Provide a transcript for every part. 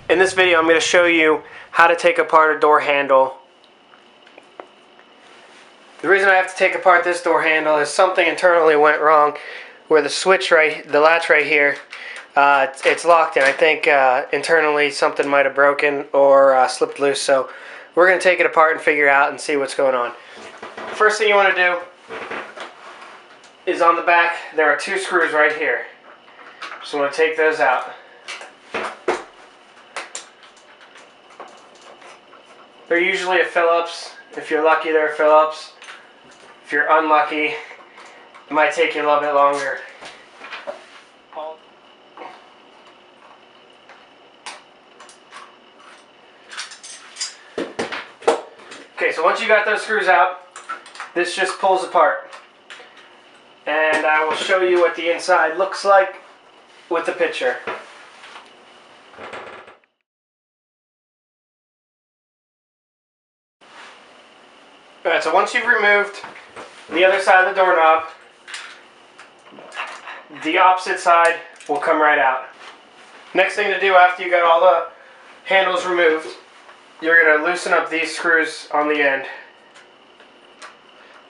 In this video, I'm going to show you how to take apart a door handle. The reason I have to take apart this door handle is something internally went wrong where the the latch right here, it's locked in. I think internally something might have broken or slipped loose, so we're going to take it apart and figure out and see what's going on. First thing you want to do is on the back, there are two screws right here. So I'm going to take those out. They're usually a Phillips. If you're lucky, they're a Phillips. If you're unlucky, it might take you a little bit longer. Okay, so once you got those screws out, this just pulls apart. And I will show you what the inside looks like with the picture. Alright, so once you've removed the other side of the doorknob, the opposite side will come right out. Next thing to do after you got all the handles removed, you're going to loosen up these screws on the end.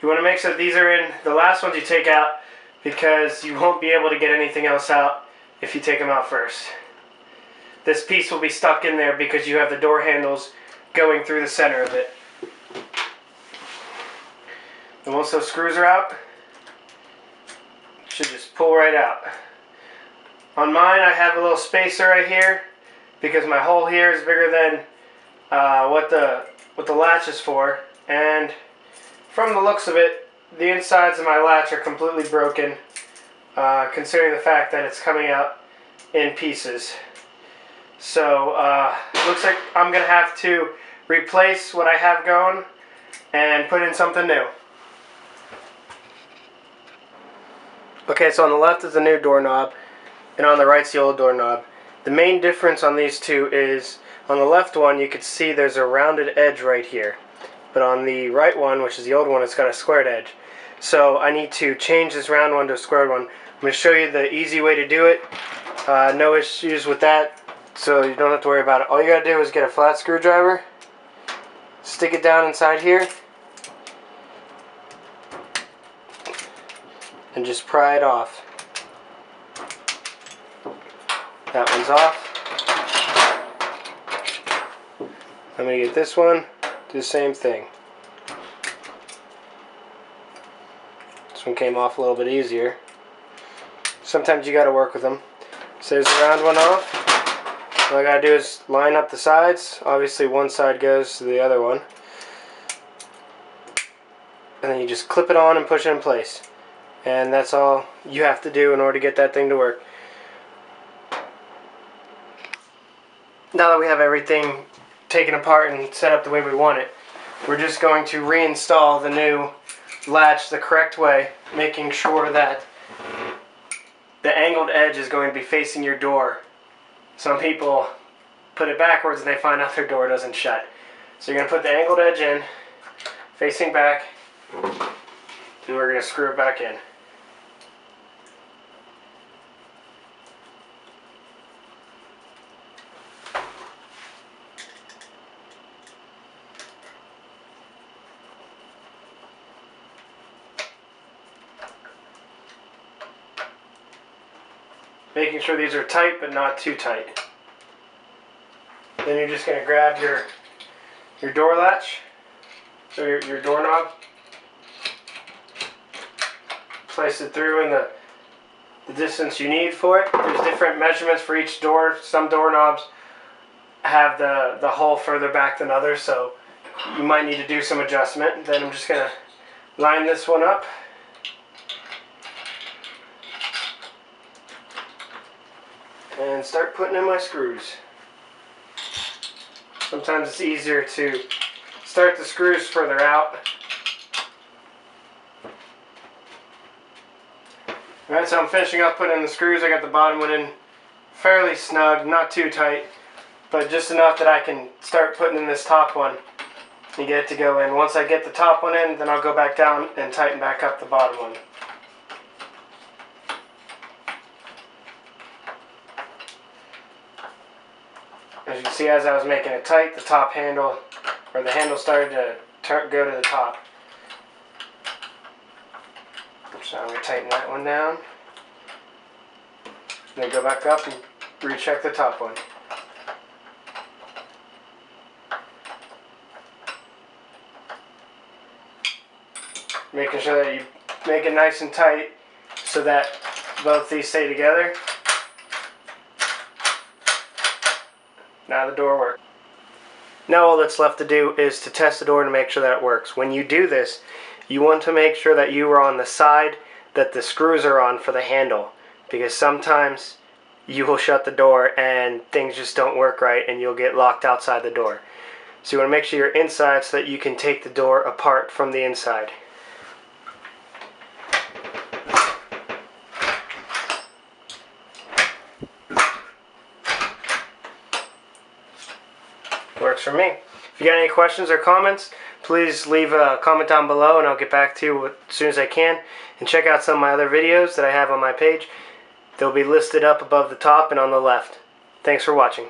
You want to make sure these are in. The last ones you take out because you won't be able to get anything else out if you take them out first. This piece will be stuck in there because you have the door handles going through the center of it. And once those screws are out, it should just pull right out. On mine, I have a little spacer right here because my hole here is bigger than what the latch is for. And from the looks of it, the insides of my latch are completely broken, considering the fact that it's coming out in pieces. So looks like I'm going to have to replace what I have going and put in something new. Okay, so on the left is the new doorknob, and on the right's the old doorknob. The main difference on these two is, on the left one you can see there's a rounded edge right here. But on the right one, which is the old one, it's got a squared edge. So I need to change this round one to a squared one. I'm going to show you the easy way to do it. No issues with that, so you don't have to worry about it. All you got to do is get a flat screwdriver, stick it down inside here, and just pry it off. That one's off. I'm going to get this one, do the same thing. This one came off a little bit easier. Sometimes you got to work with them. So there's the round one off. All I got to do is line up the sides. Obviously one side goes to the other one. And then you just clip it on and push it in place. And that's all you have to do in order to get that thing to work. Now that we have everything taken apart and set up the way we want it, we're just going to reinstall the new latch the correct way, making sure that the angled edge is going to be facing your door. Some people put it backwards and they find out their door doesn't shut. So you're going to put the angled edge in, facing back, and we're going to screw it back in. Making sure these are tight but not too tight. Then you're just going to grab your door latch, so your doorknob, place it through in the distance you need for it. There's different measurements for each door. Some doorknobs have the hole further back than others, so you might need to do some adjustment. Then I'm just going to line this one up. And start putting in my screws. Sometimes it's easier to start the screws further out. Alright, so I'm finishing up putting in the screws. I got the bottom one in fairly snug, not too tight, but just enough that I can start putting in this top one and get it to go in. Once I get the top one in, then I'll go back down and tighten back up the bottom one. As you can see, as I was making it tight, the top handle, or the handle started to go to the top. So I'm going to tighten that one down. Then go back up and recheck the top one. Making sure that you make it nice and tight so that both these stay together. Now the door works. Now all that's left to do is to test the door to make sure that it works. When you do this, you want to make sure that you are on the side that the screws are on for the handle, because sometimes you will shut the door and things just don't work right and you'll get locked outside the door. So you want to make sure you're inside so that you can take the door apart from the inside. Works for me. If you got any questions or comments, please leave a comment down below and I'll get back to you as soon as I can. And check out some of my other videos that I have on my page. They'll be listed up above the top and on the left. Thanks for watching.